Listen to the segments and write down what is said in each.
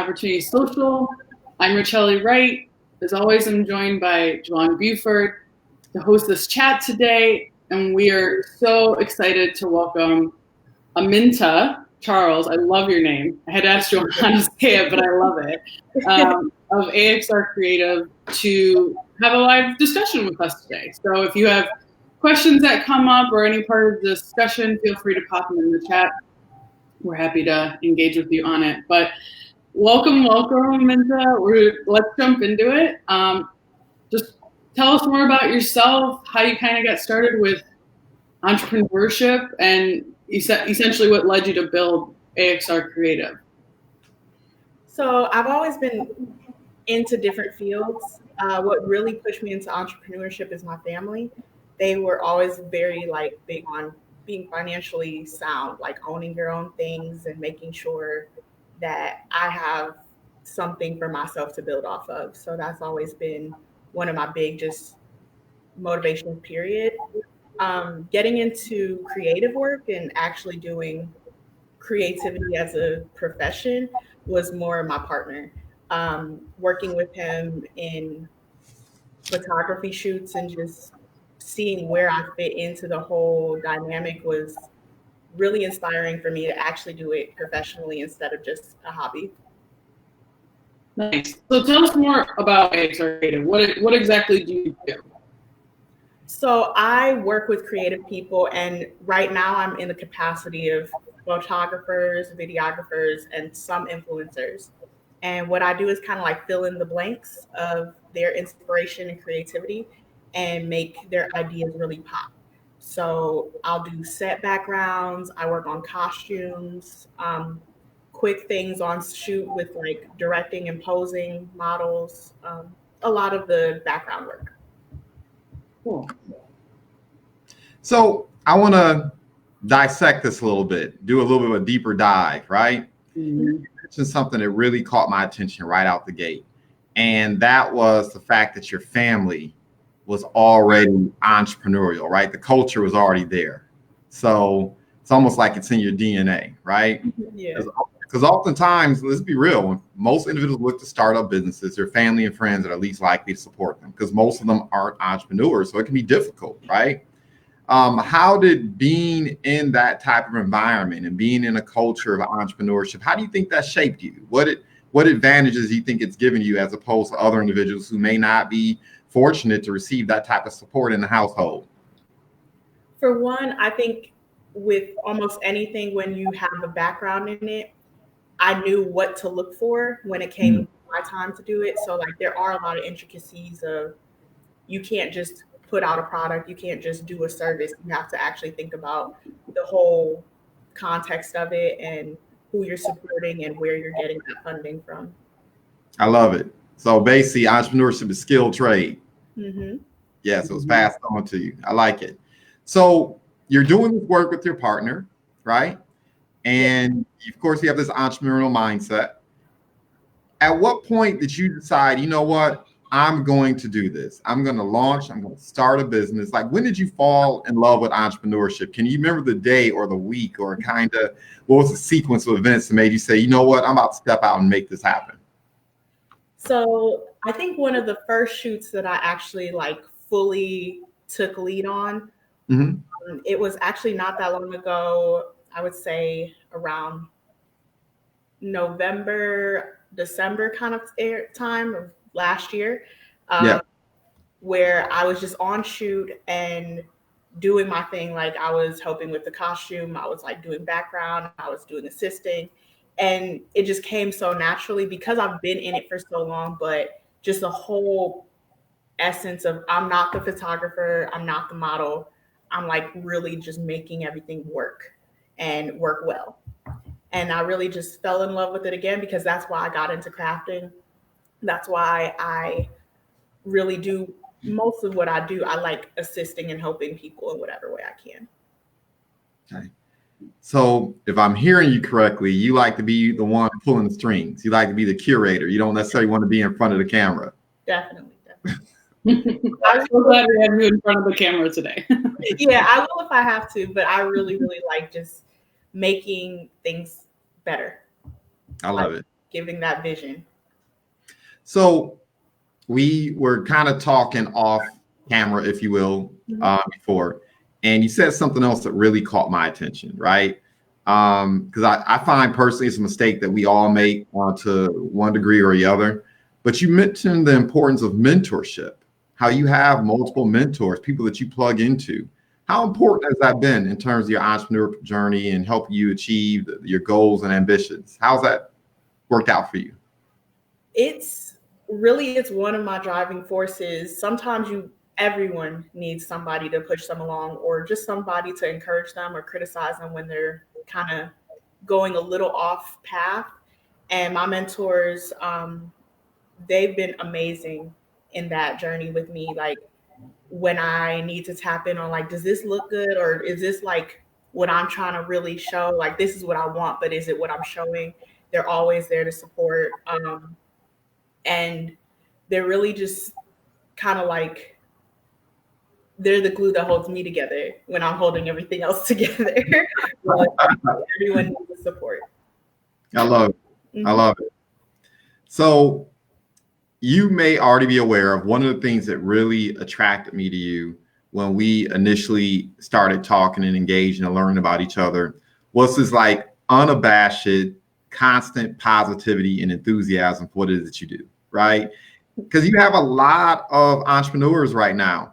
Opportunity Social. I'm Richelle Wright. As always, I'm joined by Joanne Buford to host this chat today, and we are so excited to welcome Aminta Charles. I love your name. I had asked Joanne how to say it, but I love it. Of AXR Creative to have a live discussion with us today. So if you have questions that come up or any part of the discussion, feel free to pop them in the chat. We're happy to engage with you on it. But welcome, Aminta. Let's jump into it. Just tell us more about yourself, how you kind of got started with entrepreneurship, and essentially what led you to build AXR Creative. So I've always been into different fields. What really pushed me into entrepreneurship is my family. They were always very big on being financially sound, like owning your own things and making sure that I have something for myself to build off of. So that's always been one of my big just motivations, period. Getting into creative work and actually doing creativity as a profession was more my partner. Working with him in photography shoots and just seeing where I fit into the whole dynamic was really inspiring for me to actually do it professionally instead of just a hobby. Nice. So tell us more about AXR Creative. What exactly do you do? So I work with creative people, and right now I'm in the capacity of photographers, videographers, and some influencers. And what I do is kind of like fill in the blanks of their inspiration and creativity and make their ideas really pop. So I'll do set backgrounds, I work on costumes, quick things on shoot with like directing and posing models, a lot of the background work. Cool. So I want to dissect this a little bit, do a little bit of a deeper dive, right? Mm-hmm. You mentioned something that really caught my attention right out the gate. And that was the fact that your family was already entrepreneurial, right? The culture was already there. So it's almost like it's in your DNA, right? Yeah. Because oftentimes, let's be real, when most individuals look to start up businesses, their family and friends are least likely to support them because most of them aren't entrepreneurs. So it can be difficult, right? How did being in that type of environment and being in a culture of entrepreneurship, how do you think that shaped you? What advantages do you think it's given you as opposed to other individuals who may not be fortunate to receive that type of support in the household? For one, I think with almost anything, when you have a background in it, I knew what to look for when it came my time to do it. So like there are a lot of intricacies of you can't just put out a product, you can't just do a service. You have to actually think about the whole context of it and who you're supporting and where you're getting that funding from. I love it. So basically, entrepreneurship is skilled trade. Mm-hmm. Yeah, so it's passed on to you. I like it. So you're doing this work with your partner, right? And of course, you have this entrepreneurial mindset. At what point did you decide, you know what, I'm going to do this? I'm going to start a business. Like, when did you fall in love with entrepreneurship? Can you remember the day or the week or kind of what was the sequence of events that made you say, you know what, I'm about to step out and make this happen? So I think one of the first shoots that I actually fully took lead on, it was actually not that long ago. I would say around November, December kind of time of last year, where I was just on shoot and doing my thing. Like I was helping with the costume, I was doing background, I was doing assisting, and it just came so naturally because I've been in it for so long. But just the whole essence of I'm not the photographer, I'm not the model, I'm really just making everything work and work well. And I really just fell in love with it again because that's why I got into crafting. That's why I really do most of what I do. I like assisting and helping people in whatever way I can. Okay. So if I'm hearing you correctly, you like to be the one pulling the strings. You like to be the curator. You don't necessarily want to be in front of the camera. Definitely. I'm so glad we have you in front of the camera today. Yeah, I will if I have to, but I really, really like just making things better. I love it. giving that vision. So we were kind of talking off camera, if you will, before, and you said something else that really caught my attention, right? Because I find personally it's a mistake that we all make to one degree or the other. But you mentioned the importance of mentorship, how you have multiple mentors, people that you plug into. How important has that been in terms of your entrepreneur journey and helping you achieve your goals and ambitions? How's that worked out for you? It's one of my driving forces. Sometimes everyone needs somebody to push them along, or just somebody to encourage them or criticize them when they're kind of going a little off path. And my mentors, they've been amazing in that journey with me. Like when I need to tap in on like, does this look good? Or is this like what I'm trying to really show? Like, this is what I want, but is it what I'm showing? They're always there to support. And they're really just kind of like, they're the glue that holds me together when I'm holding everything else together. But everyone needs the support. I love it. I love it. So you may already be aware of one of the things that really attracted me to you when we initially started talking and engaging and learning about each other was this like unabashed, constant positivity and enthusiasm for what it is that you do, right? Because you have a lot of entrepreneurs right now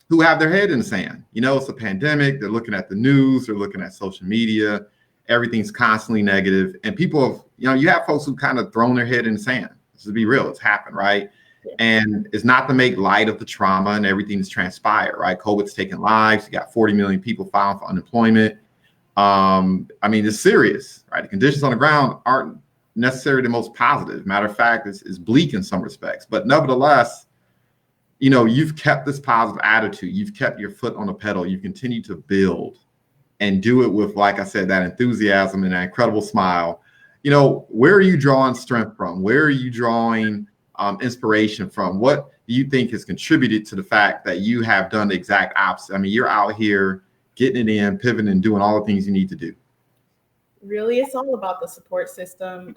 who have their head in the sand. You know, it's a pandemic. They're looking at the news. They're looking at social media. Everything's constantly negative. And people have, you have folks who kind of thrown their head in the sand. To be real, it's happened, right? Yeah. And it's not to make light of the trauma and everything that's transpired, right? COVID's taken lives. You got 40 million people filing for unemployment. I mean, it's serious, right? The conditions on the ground aren't necessarily the most positive. Matter of fact, it's bleak in some respects. But nevertheless, you've kept this positive attitude. You've kept your foot on the pedal. You continue to build and do it with, like I said, that enthusiasm and that incredible smile. Where are you drawing strength from? Where are you drawing inspiration from? What do you think has contributed to the fact that you have done the exact opposite? I mean, you're out here getting it in, pivoting, and doing all the things you need to do. Really, it's all about the support system.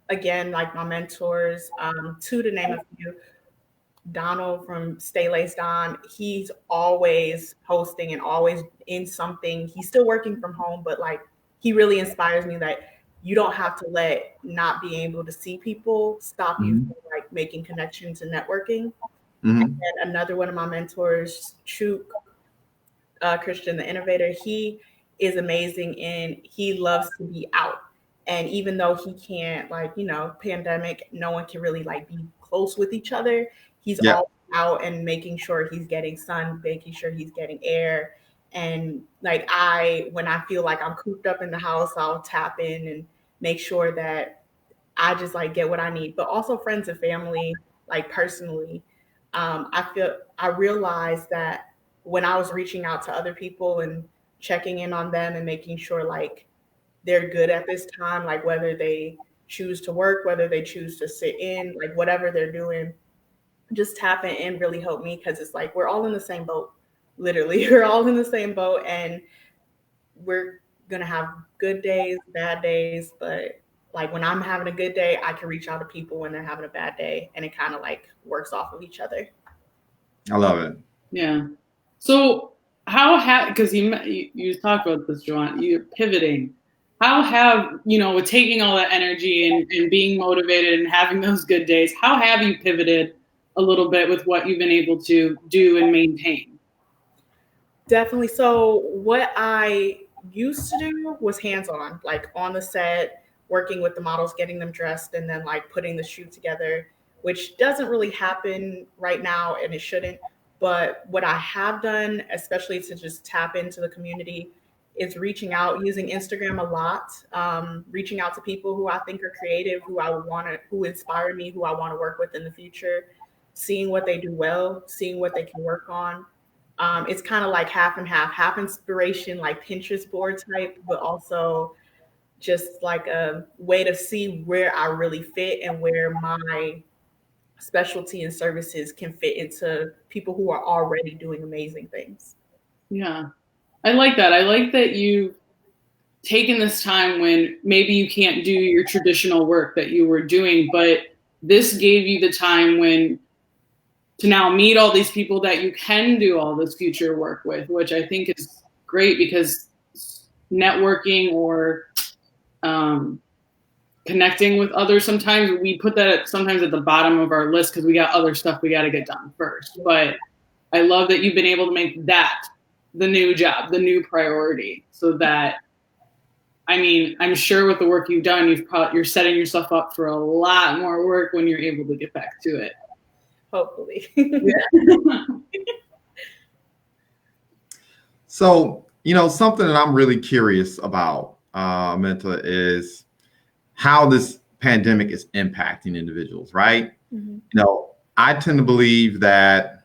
Again, like my mentors, two to name a few. Donald from Stay Laced On, he's always posting and always in something. He's still working from home, but like he really inspires me that you don't have to let not being able to see people stop you from like making connections and networking. And another one of my mentors, Chuk, Christian, the innovator, he is amazing and he loves to be out. And even though he can't, like, pandemic, no one can really like be close with each other. He's all out and making sure he's getting sun, making sure he's getting air. And like when I feel like I'm cooped up in the house, I'll tap in and make sure that I just like get what I need. But also friends and family, like personally, I realized that when I was reaching out to other people and checking in on them and making sure like they're good at this time, like whether they choose to work, whether they choose to sit in, like whatever they're doing, just tapping in really helped me because it's like we're all in the same boat. Literally, we're all in the same boat and we're going to have good days, bad days. But like when I'm having a good day, I can reach out to people when they're having a bad day and it kind of like works off of each other. I love it. Yeah. So because you talked about this, Joanne, you're pivoting. How have, with taking all that energy and being motivated and having those good days, how have you pivoted a little bit with what you've been able to do and maintain? Definitely. So what I used to do was hands-on, like on the set, working with the models, getting them dressed, and then like putting the shoot together, which doesn't really happen right now and it shouldn't. But what I have done, especially to just tap into the community, is reaching out, using Instagram a lot, reaching out to people who I think are creative, who inspire me, who I want to work with in the future, seeing what they do well, seeing what they can work on. It's kind of like half and half inspiration, like Pinterest board type, but also just like a way to see where I really fit and where my specialty and services can fit into people who are already doing amazing things. Yeah. I like that. I like that you taken this time when maybe you can't do your traditional work that you were doing, but this gave you the time when to now meet all these people that you can do all this future work with, which I think is great, because networking or connecting with others, sometimes we put that sometimes at the bottom of our list because we got other stuff we got to get done first. But I love that you've been able to make that the new job, the new priority, so that, I mean, I'm sure with the work you've done, you're setting yourself up for a lot more work when you're able to get back to it. Hopefully. Yeah. So, something that I'm really curious about, Aminta, is how this pandemic is impacting individuals, right? Mm-hmm. I tend to believe that,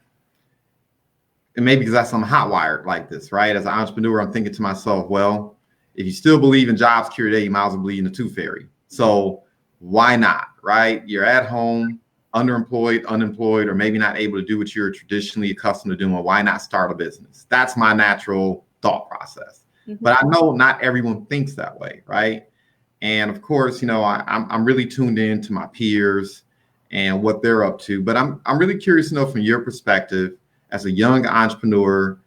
and maybe because I'm hot-wired like this, right? As an entrepreneur, I'm thinking to myself, well, if you still believe in job security, you might as well believe in the tooth fairy. So why not, right? You're at home, underemployed, unemployed, or maybe not able to do what you're traditionally accustomed to doing. Why not start a business? That's my natural thought process. Mm-hmm. But I know not everyone thinks that way, right? And of course, I'm really tuned in to my peers and what they're up to. But I'm really curious to know from your perspective as a young entrepreneur,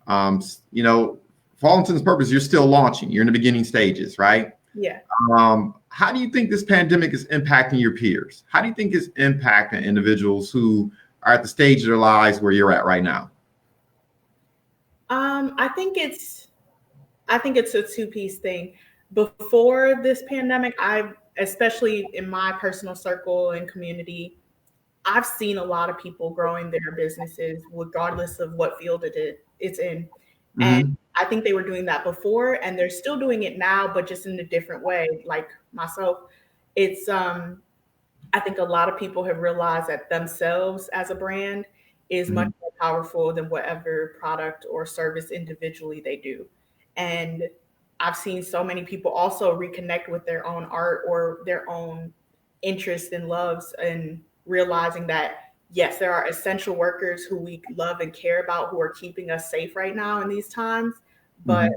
for all intents and purposes, you're still launching. You're in the beginning stages, right? Yeah. How do you think this pandemic is impacting your peers? How do you think it's impacting individuals who are at the stage of their lives where you're at right now? I think it's a two-piece thing. Before this pandemic, especially in my personal circle and community, I've seen a lot of people growing their businesses regardless of what field it's in. Mm-hmm. And I think they were doing that before, and they're still doing it now, but just in a different way. Like myself, it's I think a lot of people have realized that themselves as a brand is much more powerful than whatever product or service individually they do. And I've seen so many people also reconnect with their own art or their own interests and loves, and realizing that, yes, there are essential workers who we love and care about who are keeping us safe right now in these times, but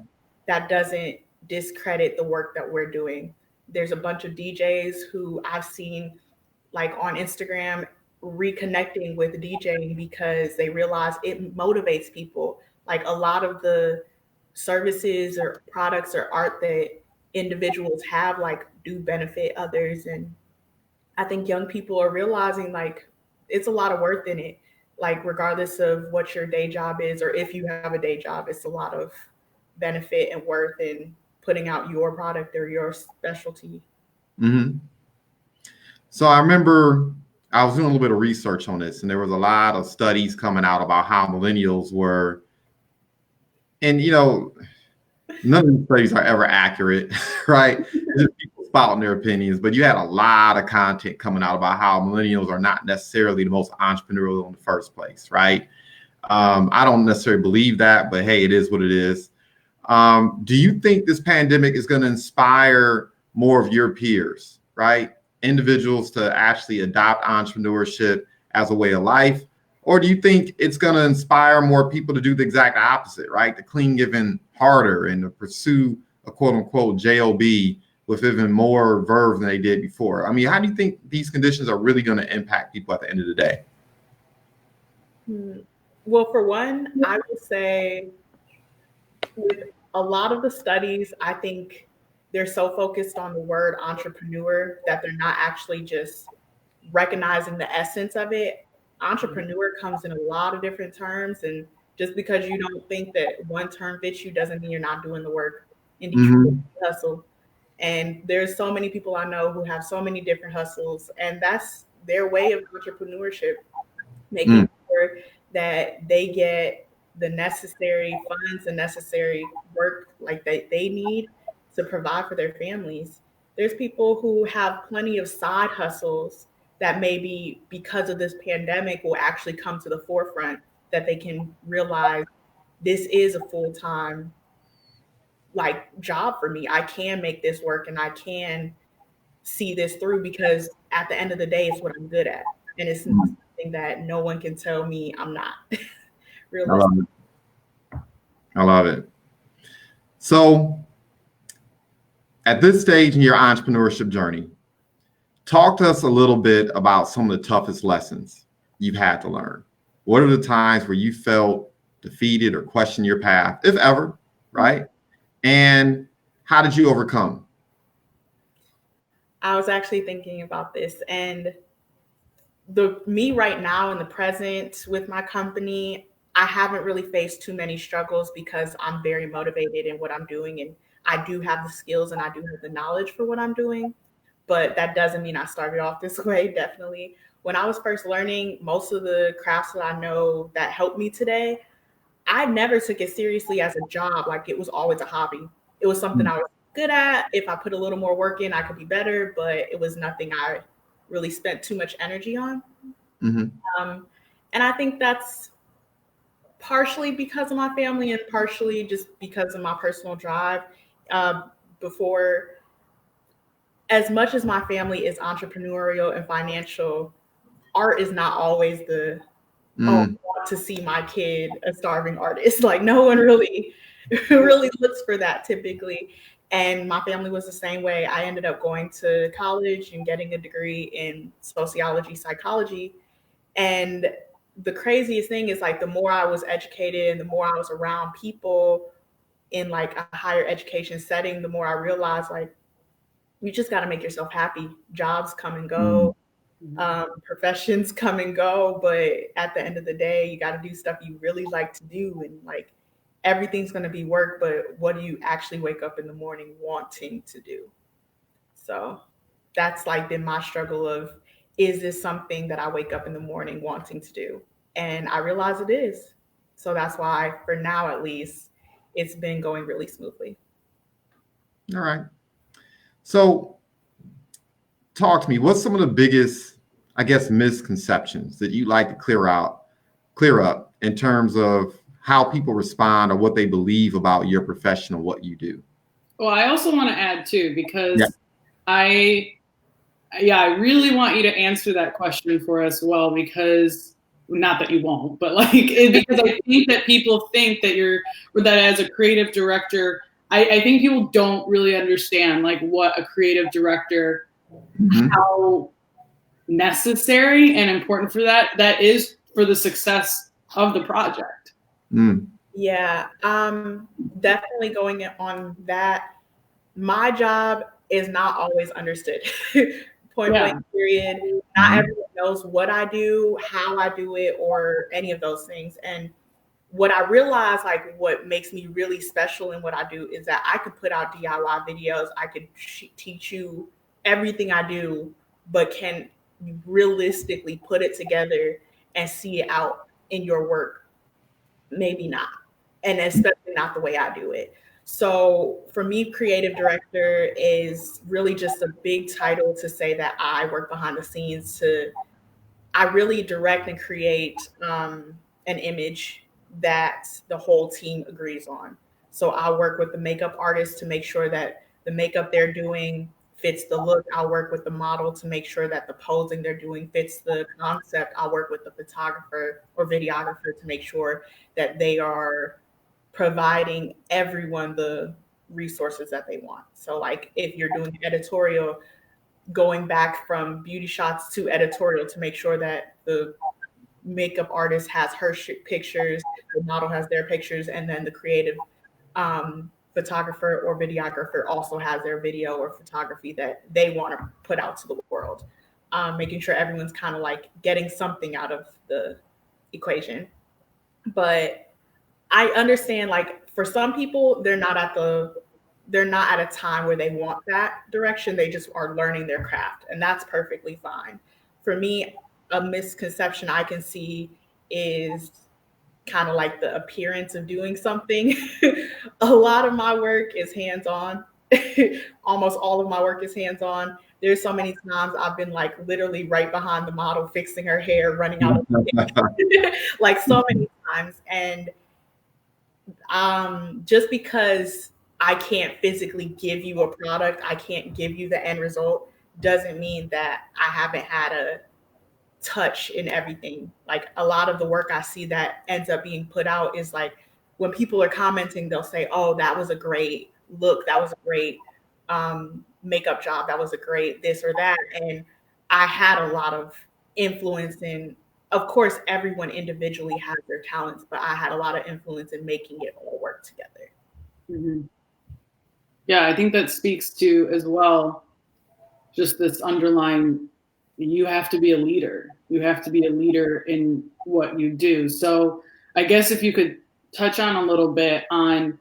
that doesn't discredit the work that we're doing. There's a bunch of DJs who I've seen like on Instagram reconnecting with DJing because they realize it motivates people. Like a lot of the services or products or art that individuals have like do benefit others. And I think young people are realizing like it's a lot of worth in it. Like regardless of what your day job is, or if you have a day job, it's a lot of benefit and worth in putting out your product or your specialty. Mm-hmm. So I remember I was doing a little bit of research on this, and there was a lot of studies coming out about how millennials were, and none of these studies are ever accurate, right? Just people spouting their opinions, but you had a lot of content coming out about how millennials are not necessarily the most entrepreneurial in the first place, right? I don't necessarily believe that, but hey, it is what it is. Do you think this pandemic is going to inspire more of your peers, right? Individuals to actually adopt entrepreneurship as a way of life? Or do you think it's going to inspire more people to do the exact opposite, right? To clean even harder and to pursue a quote unquote job with even more verve than they did before? I mean, how do you think these conditions are really going to impact people at the end of the day? Well, for one, I would say with a lot of the studies, I think they're so focused on the word entrepreneur that they're not actually just recognizing the essence of it. Entrepreneur comes in a lot of different terms, and just because you don't think that one term fits you doesn't mean you're not doing the work in the hustle. And there's so many people I know who have so many different hustles, and that's their way of entrepreneurship, making sure that they get the necessary funds and necessary work like they need to provide for their families. There's people who have plenty of side hustles that maybe because of this pandemic will actually come to the forefront, that they can realize this is a full-time like job for me. I can make this work and I can see this through because at the end of the day, it's what I'm good at. And it's something that no one can tell me I'm not. I love it. So at this stage in your entrepreneurship journey, talk to us a little bit about some of the toughest lessons you've had to learn. What are the times where you felt defeated or questioned your path, if ever, right? And how did you overcome? I was actually thinking about this, and me right now in the present with my company, I haven't really faced too many struggles because I'm very motivated in what I'm doing, and I do have the skills and I do have the knowledge for what I'm doing. But that doesn't mean I started off this way. Definitely. When I was first learning, most of the crafts that I know that helped me today, I never took it seriously as a job. Like, it was always a hobby. It was something I was good at. If I put a little more work in, I could be better, but it was nothing I really spent too much energy on. Mm-hmm. And I think that's partially because of my family and partially just because of my personal drive. Before, as much as my family is entrepreneurial and financial, art is not always the I want to see my kid a starving artist. Like, no one really looks for that typically. And my family was the same way. I ended up going to college and getting a degree in sociology, psychology. And the craziest thing is, like, the more I was educated and the more I was around people in like a higher education setting, the more I realized, like, you just got to make yourself happy. Jobs come and go. Professions come and go, but at the end of the day, you got to do stuff you really like to do, and like, everything's going to be work, but what do you actually wake up in the morning wanting to do? So that's like been my struggle of, is this something that I wake up in the morning wanting to do? And I realize it is. So that's why, for now at least, it's been going really smoothly. All right. So talk to me, what's some of the biggest, I guess, misconceptions that you'd like to clear up in terms of how people respond or what they believe about your profession or what you do? Well, I also want to add too, because I really want you to answer that question for us well, because not that you won't, but like, because I think that people think that as a creative director, I think people don't really understand like what a creative director, how necessary and important for that is for the success of the project. Yeah, definitely going on that. My job is not always understood. Point blank, period. Not everyone knows what I do, how I do it, or any of those things. And what I realize, like, what makes me really special in what I do is that I could put out DIY videos. I could teach you everything I do, but can realistically put it together and see it out in your work? Maybe not. And especially not the way I do it. So for me, creative director is really just a big title to say that I work behind the scenes. I really direct and create an image that the whole team agrees on. So I'll work with the makeup artist to make sure that the makeup they're doing fits the look. I'll work with the model to make sure that the posing they're doing fits the concept. I'll work with the photographer or videographer to make sure that they are providing everyone the resources that they want. So like, if you're doing editorial, going back from beauty shots to editorial to make sure that the makeup artist has her pictures, the model has their pictures, and then the creative photographer or videographer also has their video or photography that they want to put out to the world. Making sure everyone's kind of like getting something out of the equation. But I understand, like, for some people, they're not at a time where they want that direction. They just are learning their craft, and that's perfectly fine. For me, a misconception I can see is kind of like the appearance of doing something. A lot of my work is hands-on. Almost all of my work is hands-on. There's so many times I've been like literally right behind the model, fixing her hair, running out of like so many times. And just because I can't physically give you a product, I can't give you the end result, doesn't mean that I haven't had a touch in everything. Like, a lot of the work I see that ends up being put out is like, when people are commenting, they'll say, oh, that was a great look, that was a great makeup job that was a great this or that. And I had a lot of influence in, of course, everyone individually has their talents, but I had a lot of influence in making it all work together. Mm-hmm. Yeah, I think that speaks to as well, just this underlying, you have to be a leader. You have to be a leader in what you do. So I guess if you could touch on a little bit on,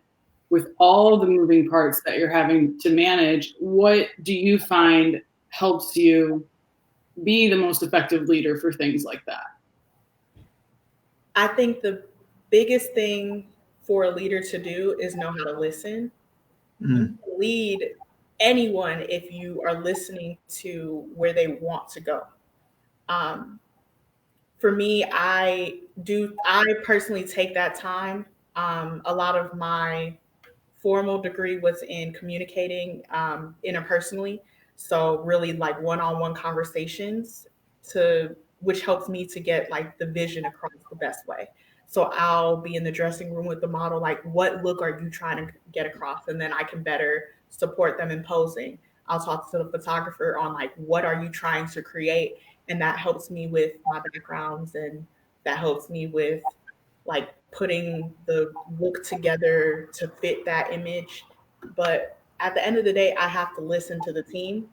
with all the moving parts that you're having to manage, what do you find helps you be the most effective leader for things like that? I think the biggest thing for a leader to do is know how to listen. You can lead anyone if you are listening to where they want to go. For me, I personally take that time. A lot of my formal degree was in communicating interpersonally. So really like one-on-one conversations to which helps me to get like the vision across the best way. So I'll be in the dressing room with the model, like what look are you trying to get across? And then I can better support them in posing. I'll talk to the photographer on like what are you trying to create? And that helps me with my backgrounds and that helps me with like putting the look together to fit that image. But at the end of the day, I have to listen to the team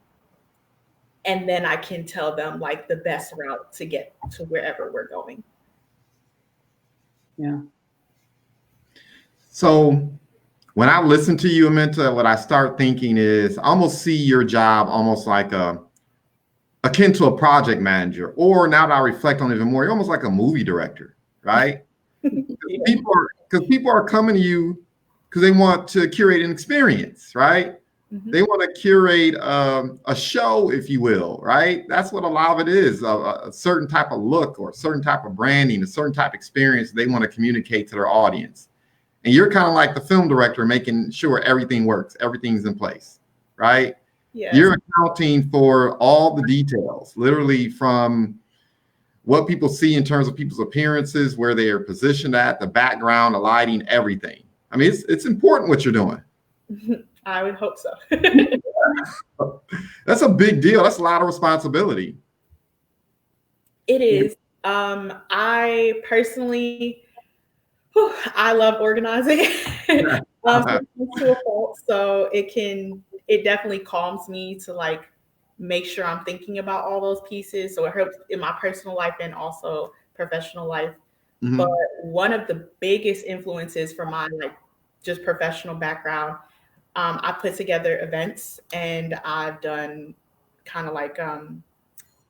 and then I can tell them like the best route to get to wherever we're going. Yeah. So when I listen to you, Aminta, what I start thinking is I almost see your job almost like akin to a project manager, or now that I reflect on it even more, you're almost like a movie director, right? Yeah. People are coming to you because they want to curate an experience, right? Mm-hmm. They want to curate a show, if you will, right? That's what a lot of it is, a certain type of look or a certain type of branding, a certain type of experience they want to communicate to their audience. And you're kind of like the film director, making sure everything works, everything's in place, right? Yes. You're accounting for all the details, literally from what people see in terms of people's appearances, where they are positioned at, the background, the lighting, everything. I mean, it's important what you're doing. I would hope so. That's a big deal. That's a lot of responsibility. It is. I personally, I love organizing to a fault. So it definitely calms me to like make sure I'm thinking about all those pieces. So it helps in my personal life and also professional life. Mm-hmm. But one of the biggest influences for my like just professional background, I put together events and I've done kind of like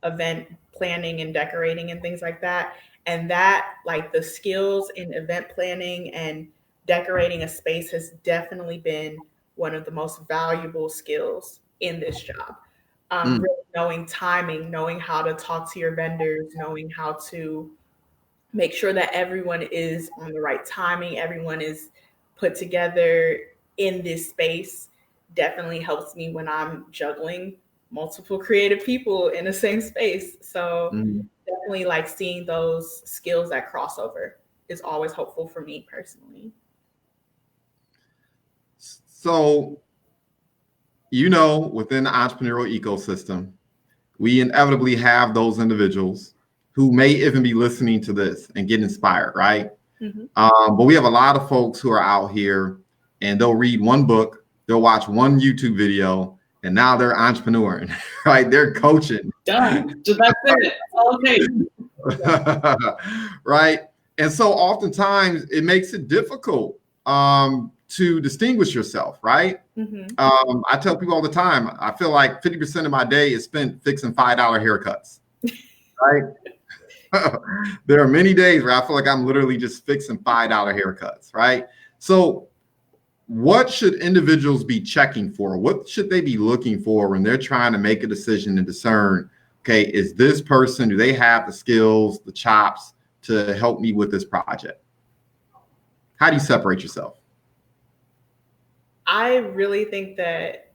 event planning and decorating and things like that. And that, like the skills in event planning and decorating a space has definitely been one of the most valuable skills in this job. Really knowing timing, knowing how to talk to your vendors, knowing how to make sure that everyone is on the right timing, everyone is put together in this space definitely helps me when I'm juggling multiple creative people in the same space. So definitely like seeing those skills that crossover is always helpful for me personally. So, within the entrepreneurial ecosystem, we inevitably have those individuals who may even be listening to this and get inspired, right? Mm-hmm. But we have a lot of folks who are out here and they'll read one book, they'll watch one YouTube video, and now they're entrepreneuring, right? They're coaching. Done. So that's it. Okay. Right. And so oftentimes it makes it difficult to distinguish yourself, right? Mm-hmm. I tell people all the time, I feel like 50% of my day is spent fixing $5 haircuts, right? There are many days where I feel like I'm literally just fixing $5 haircuts, right? So what should individuals be checking for? What should they be looking for when they're trying to make a decision and discern, okay, is this person, do they have the skills, the chops to help me with this project? How do you separate yourself? I really think that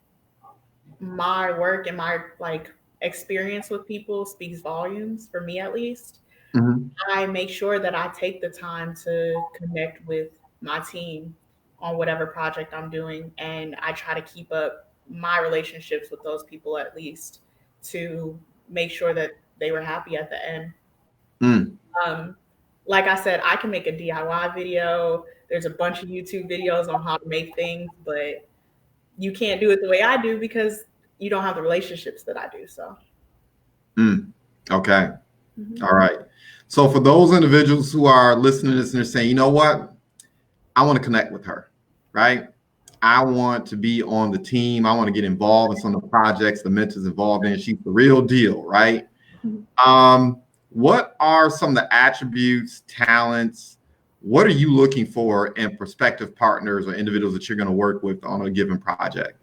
my work and my like experience with people speaks volumes, for me at least. Mm-hmm. I make sure that I take the time to connect with my team on whatever project I'm doing, and I try to keep up my relationships with those people at least to make sure that they were happy at the end. Like I said, I can make a DIY video. There's a bunch of YouTube videos on how to make things, but you can't do it the way I do because you don't have the relationships that I do. So. Okay. All right. So for those individuals who are listening to this and they're saying, you know what, I want to connect with her, right? I want to be on the team. I want to get involved in some of the projects the mentor's involved in. She's the real deal, right? What are some of the attributes, talents? What are you looking for in prospective partners or individuals that you're going to work with on a given project?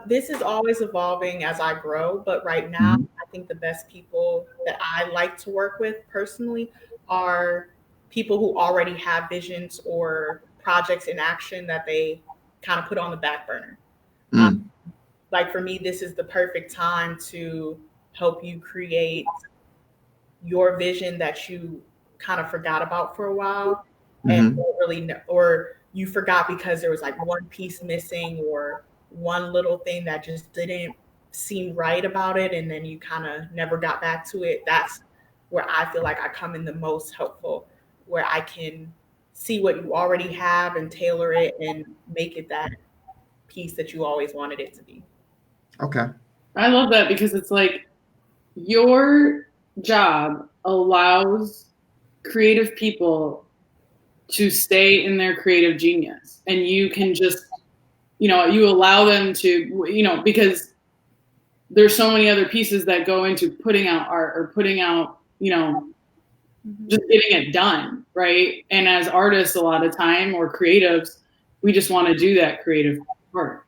This is always evolving as I grow, but right now, I think the best people that I like to work with personally are people who already have visions or projects in action that they kind of put on the back burner. Like for me, this is the perfect time to help you create your vision that you kind of forgot about for a while and don't really know, or you forgot because there was like one piece missing or one little thing that just didn't seem right about it, and then you kind of never got back to it. That's where I feel like I come in the most helpful, where I can see what you already have and tailor it and make it that piece that you always wanted it to be. Okay. I love that because it's like your job allows creative people to stay in their creative genius, and you can just, you allow them to, because there's so many other pieces that go into putting out art or putting out, just getting it done, right? And as artists, a lot of time, or creatives, we just want to do that creative part.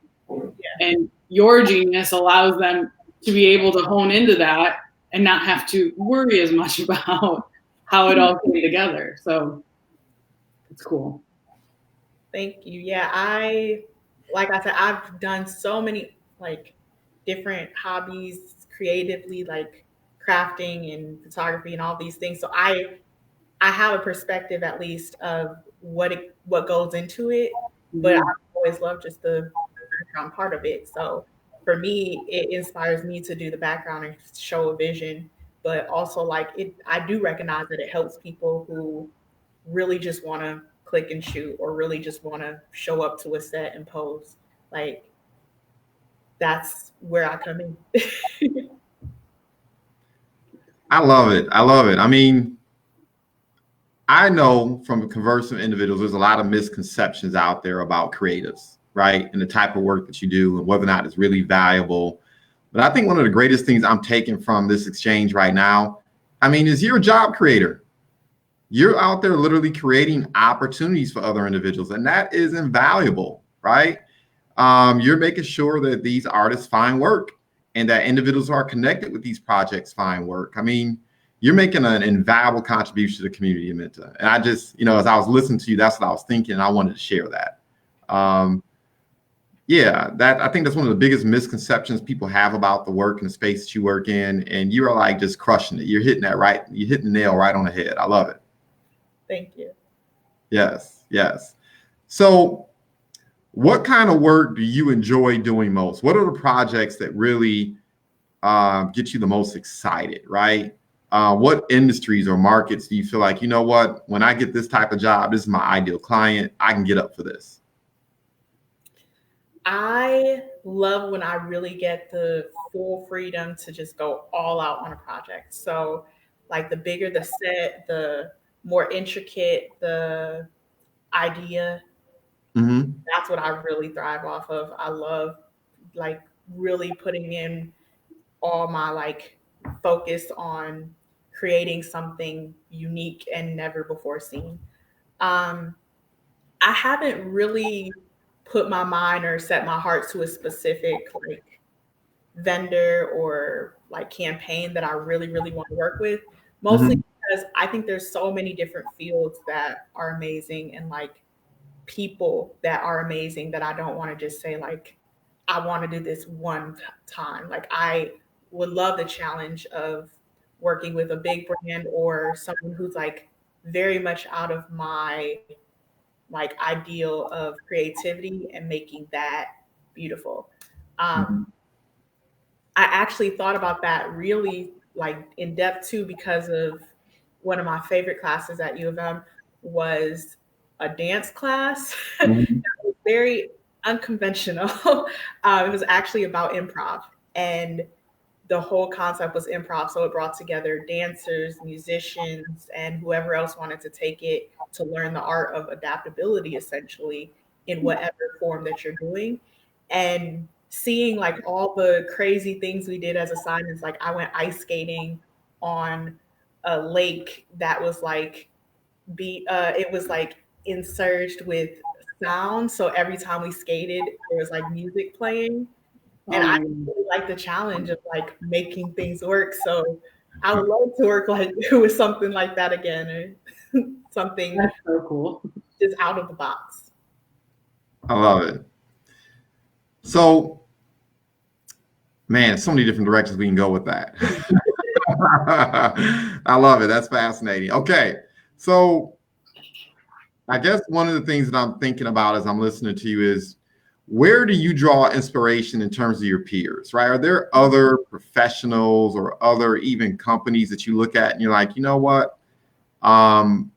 And your genius allows them to be able to hone into that and not have to worry as much about how it all came together. So it's cool. Thank you. Yeah, like I said, I've done so many like different hobbies creatively, like crafting and photography and all these things. So I have a perspective at least of what goes into it, but I always love just the background part of it. So for me, it inspires me to do the background and show a vision, but also like I do recognize that it helps people who really just want to click and shoot or really just want to show up to a set and pose. Like that's where I come in. I love it. I love it. I mean, I know from conversing with individuals, there's a lot of misconceptions out there about creatives, right? And the type of work that you do and whether or not it's really valuable. But I think one of the greatest things I'm taking from this exchange right now, I mean, is you're a job creator. You're out there literally creating opportunities for other individuals, and that is invaluable, right? You're making sure that these artists find work and that individuals who are connected with these projects find work. I mean, you're making an invaluable contribution to the community, Aminta. And I just, as I was listening to you, that's what I was thinking. And I wanted to share that. I think that's one of the biggest misconceptions people have about the work and the space that you work in. And you are like just crushing it. You're hitting that right. You're hitting the nail right on the head. I love it. Thank you. Yes. Yes. So what kind of work do you enjoy doing most? What are the projects that really get you the most excited, right? What industries or markets do you feel like, when I get this type of job, this is my ideal client, I can get up for this? I love when I really get the full freedom to just go all out on a project. So like the bigger the set, the more intricate the idea, that's what I really thrive off of. I love like really putting in all my like focus on creating something unique and never before seen. I haven't really put my mind or set my heart to a specific like vendor or like campaign that I really, really want to work with, mostly because I think there's so many different fields that are amazing and like people that are amazing that I don't want to just say like, I want to do this one time. Like I would love the challenge of working with a big brand or someone who's like very much out of my like ideal of creativity and making that beautiful. I actually thought about that really like in depth too, because of one of my favorite classes at U of M was a dance class. Mhm. Very unconventional. It was actually about improv, and the whole concept was improv. So it brought together dancers, musicians, and whoever else wanted to take it to learn the art of adaptability, essentially, in whatever form that you're doing. And seeing like all the crazy things we did as assignments, like I went ice skating on a lake that was like it was like insurged with sound. So every time we skated, there was like music playing. And Oh I my God. really like the challenge of like making things work. So I would love to work like with something like that again, or something That's so cool. just out of the box. I love it. So, man, so many different directions we can go with that. I love it. That's fascinating. Okay. So, I guess one of the things that I'm thinking about as I'm listening to you is where do you draw inspiration in terms of your peers, right? Are there other professionals or other even companies that you look at and you're like, you know what? Um,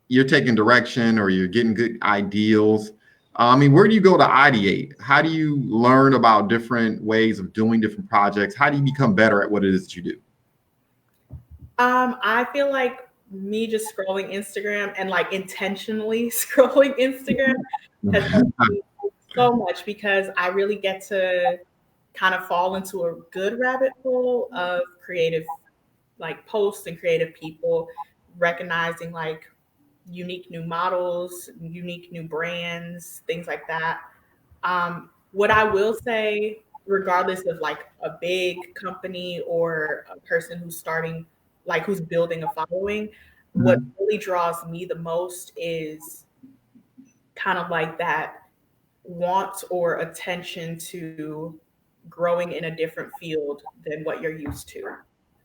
you're taking direction or you're getting good ideals. I mean, where do you go to ideate? How do you learn about different ways of doing different projects? How do you become better at what it is that you do? I feel like me just scrolling Instagram and like intentionally scrolling Instagram has helped me so much, because I really get to kind of fall into a good rabbit hole of creative like posts and creative people, recognizing like unique new models, unique new brands, things like that. What I will say, regardless of like a big company or a person who's starting, like who's building a following, what Mhm. really draws me the most is kind of like that want or attention to growing in a different field than what you're used to.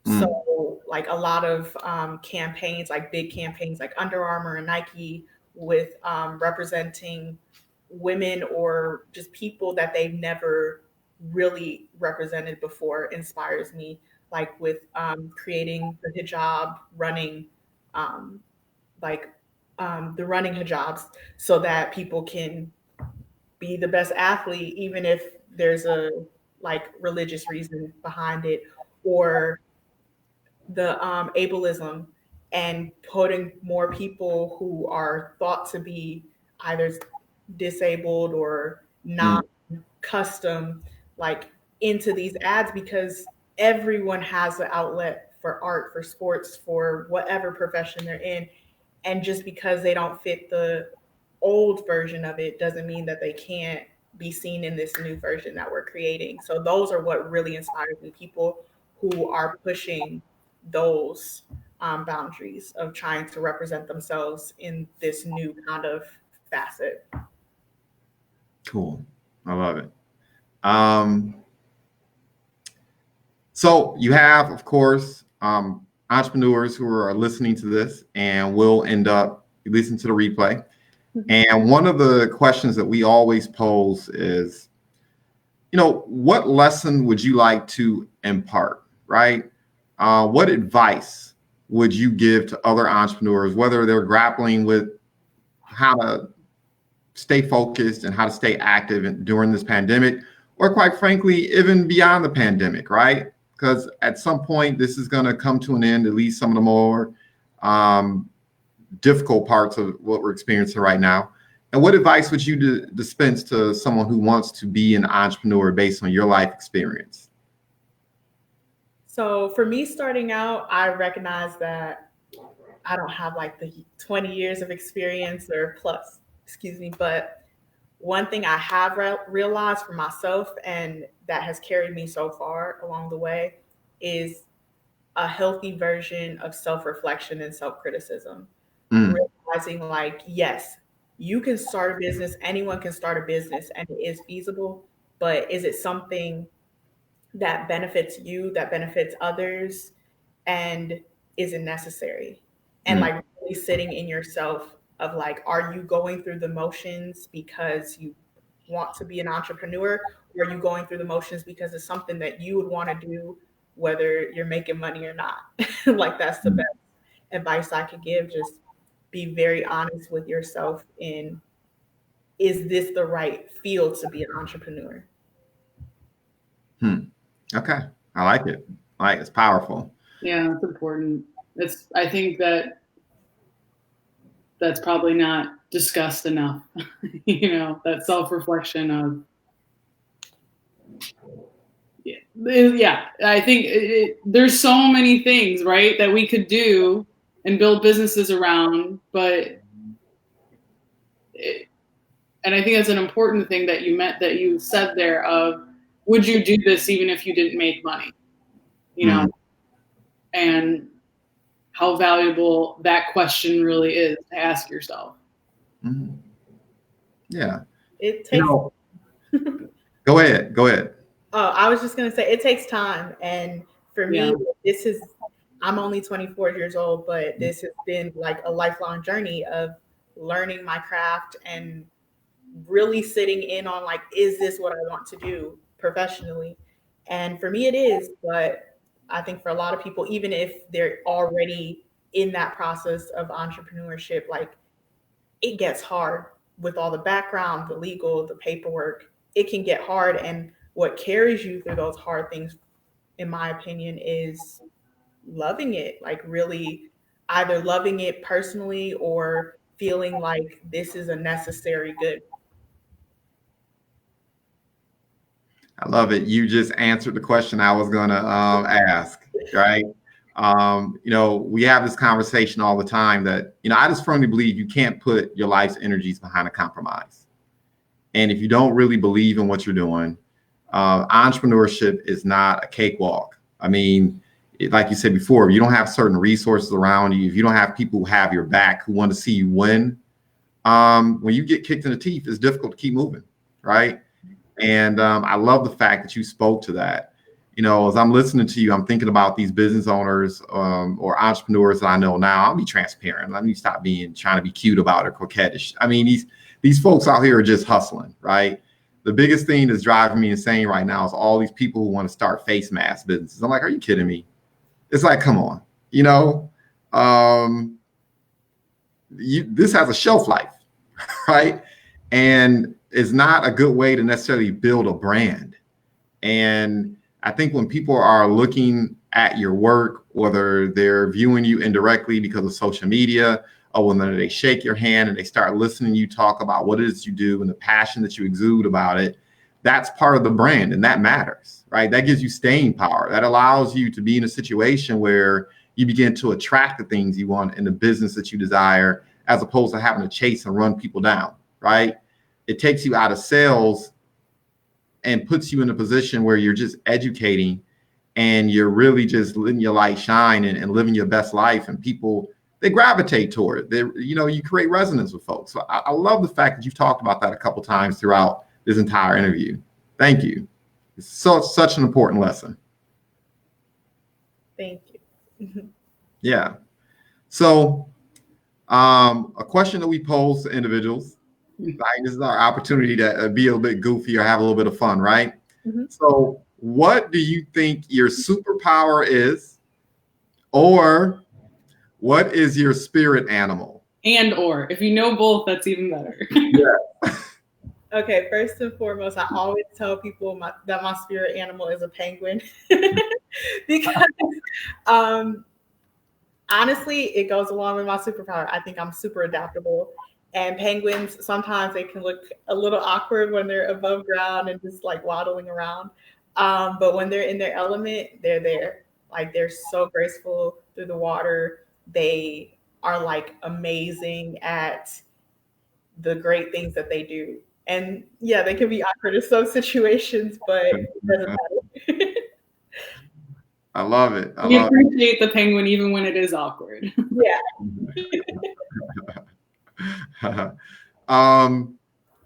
Mm. So, like a lot of campaigns, like big campaigns like Under Armour and Nike, with representing women or just people that they've never really represented before, inspires me. Like with creating the hijab, running, um, like the running hijabs, so that people can be the best athlete, even if there's a like religious reason behind it, or the ableism, and putting more people who are thought to be either disabled or Mm. not custom, like into these ads, because everyone has an outlet for art, for sports, for whatever profession they're in. And just because they don't fit the old version of it doesn't mean that they can't be seen in this new version that we're creating. So those are what really inspires me, people who are pushing those boundaries of trying to represent themselves in this new kind of facet. Cool. I love it. Um, so you have, of course, entrepreneurs who are listening to this and will end up listening to the replay. And one of the questions that we always pose is, what lesson would you like to impart, right? What advice would you give to other entrepreneurs, whether they're grappling with how to stay focused and how to stay active during this pandemic, or quite frankly, even beyond the pandemic, right? Because at some point, this is going to come to an end, at least some of the more um, difficult parts of what we're experiencing right now. And what advice would you dispense to someone who wants to be an entrepreneur based on your life experience? So for me starting out, I recognize that I don't have like the 20 years of experience or plus, excuse me, but one thing I have realized for myself, and that has carried me so far along the way, is a healthy version of self reflection and self criticism. Mm, Realizing, like, yes, you can start a business, anyone can start a business, and it is feasible, but is it something that benefits you, that benefits others, and is it necessary? And mm, like really sitting in yourself of like, are you going through the motions because you want to be an entrepreneur, or are you going through the motions because it's something that you would want to do, whether you're making money or not? Like, that's the best advice I could give. Just be very honest with yourself in, is this the right field to be an entrepreneur? Okay. I like it. It's powerful. Yeah, it's important. I think that's probably not discussed enough. That self-reflection of, yeah, I think there's so many things, right, that we could do and build businesses around, and I think that's an important thing that you said there of, would you do this even if you didn't make money? And how valuable that question really is to ask yourself. Mm-hmm. Yeah. It takes. Go ahead. Oh, I was just going to say, it takes time. And for me, I'm only 24 years old, but this has been like a lifelong journey of learning my craft and really sitting in on, like, is this what I want to do professionally? And for me, it is. But I think for a lot of people, even if they're already in that process of entrepreneurship, like, it gets hard with all the background, the legal, the paperwork. It can get hard. And what carries you through those hard things, in my opinion, is loving it, like really either loving it personally or feeling like this is a necessary good. I love it. You just answered the question I was going to ask, right? We have this conversation all the time that, I just firmly believe you can't put your life's energies behind a compromise. And if you don't really believe in what you're doing, entrepreneurship is not a cakewalk. I mean, like you said before, if you don't have certain resources around you, if you don't have people who have your back, who want to see you win, when you get kicked in the teeth, it's difficult to keep moving, right? And I love the fact that you spoke to that. As I'm listening to you, I'm thinking about these business owners or entrepreneurs that I know now. I'll be transparent. Let me stop trying to be cute about it or coquettish. I mean, these folks out here are just hustling, right? The biggest thing that's driving me insane right now is all these people who want to start face mask businesses. I'm like, are you kidding me? It's like, come on, this has a shelf life, right? And it's not a good way to necessarily build a brand. And I think when people are looking at your work, whether they're viewing you indirectly because of social media, or when they shake your hand and they start listening to you talk about what it is you do and the passion that you exude about it, that's part of the brand, and that matters, right? That gives you staying power. That allows you to be in a situation where you begin to attract the things you want in the business that you desire, as opposed to having to chase and run people down, right? It takes you out of sales and puts you in a position where you're just educating and you're really just letting your light shine and living your best life, and people, they gravitate toward it. You create resonance with folks. So I love the fact that you've talked about that a couple of times throughout this entire interview. Thank you. It's such an important lesson. Thank you. Yeah. So a question that we pose to individuals, right? This is our opportunity to be a little bit goofy or have a little bit of fun, right? Mm-hmm. So what do you think your superpower is, or what is your spirit animal? Or if you know both, that's even better. Yeah. Okay, first and foremost, I always tell people that my spirit animal is a penguin because honestly, it goes along with my superpower. I think I'm super adaptable. And penguins, sometimes they can look a little awkward when they're above ground and just like waddling around. But when they're in their element, they're there. Like, they're so graceful through the water. They are like amazing at the great things that they do. And yeah, they can be awkward in some situations, but it doesn't matter. I love it. We appreciate the penguin even when it is awkward. Yeah.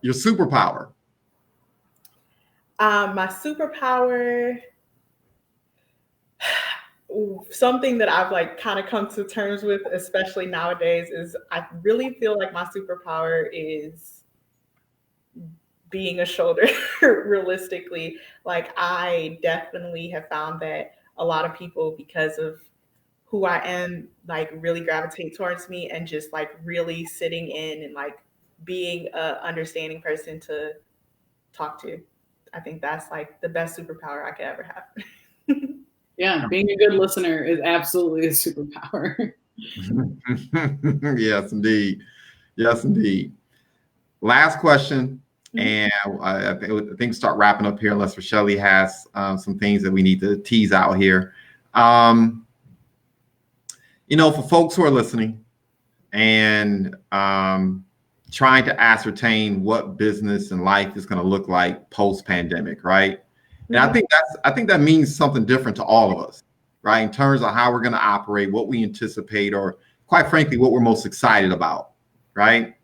Your superpower. My superpower, something that I've like kind of come to terms with, especially nowadays, is I really feel like my superpower is being a shoulder realistically. Like I definitely have found that a lot of people, because of who I am, like really gravitate towards me and just like really sitting in and like being a understanding person to talk to. I think that's like the best superpower I could ever have. Yeah, being a good listener is absolutely a superpower. Yes, indeed. Yes, indeed. Last question, and I think start wrapping up here unless Rochelle has some things that we need to tease out here. For folks who are listening and trying to ascertain what business and life is going to look like post-pandemic, right? And I think that means something different to all of us, right? In terms of how we're going to operate, what we anticipate, or quite frankly, what we're most excited about, right?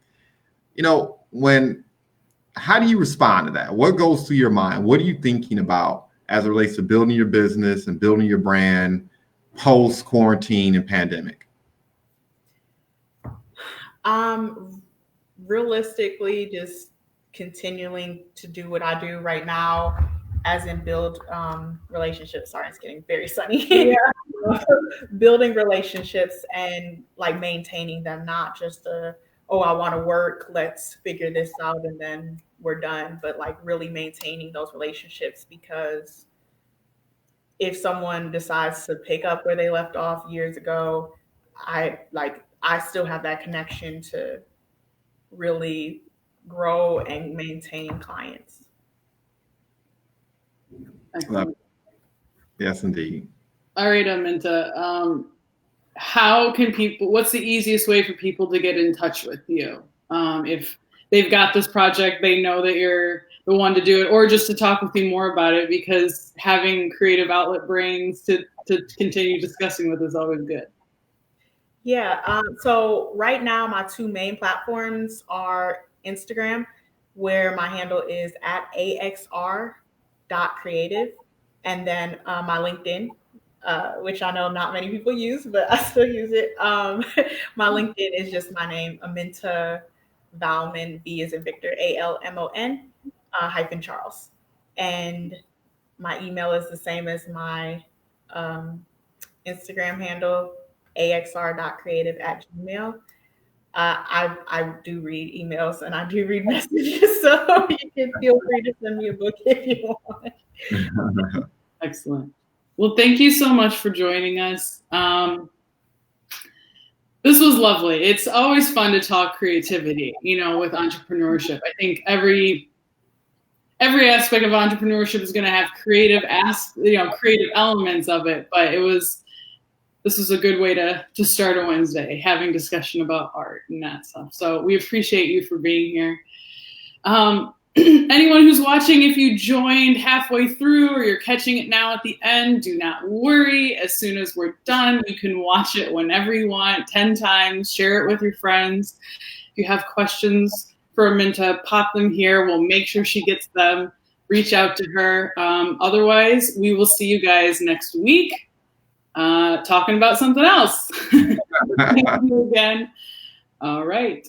How do you respond to that? What goes through your mind? What are you thinking about as it relates to building your business and building your brand post quarantine and pandemic? Realistically, just continuing to do what I do right now, as in build relationships. Sorry, it's getting very sunny. Yeah. Building relationships and like maintaining them, not just I want to work, let's figure this out and then we're done, but like really maintaining those relationships, because if someone decides to pick up where they left off years ago, I still have that connection to really grow and maintain clients. Excellent. Yes, indeed. All right, Aminta. What's the easiest way for people to get in touch with you? If they've got this project, they know that you're the one to do it, or just to talk with you more about it, because having creative outlet brains to continue discussing with is always good. Yeah. So right now, my two main platforms are Instagram, where my handle is at axr.creative, and then my LinkedIn, which I know not many people use, but I still use it. My LinkedIn is just my name, Aminta Valmon, V as in Victor, ALMON -Charles. And my email is the same as my Instagram handle, axr.creative@gmail. I do read emails and I do read messages, so you can feel free to send me a book if you want. Excellent. Well, thank you so much for joining us. This was lovely. It's always fun to talk creativity, with entrepreneurship. I think every aspect of entrepreneurship is going to have creative elements of it, but this was a good way to start a Wednesday, having discussion about art and that stuff. So we appreciate you for being here. Anyone who's watching, if you joined halfway through or you're catching it now at the end, do not worry. As soon as we're done, you can watch it whenever you want, 10 times, share it with your friends. If you have questions for Aminta, pop them here. We'll make sure she gets them. Reach out to her. Otherwise, we will see you guys next week talking about something else. Thank you again. All right.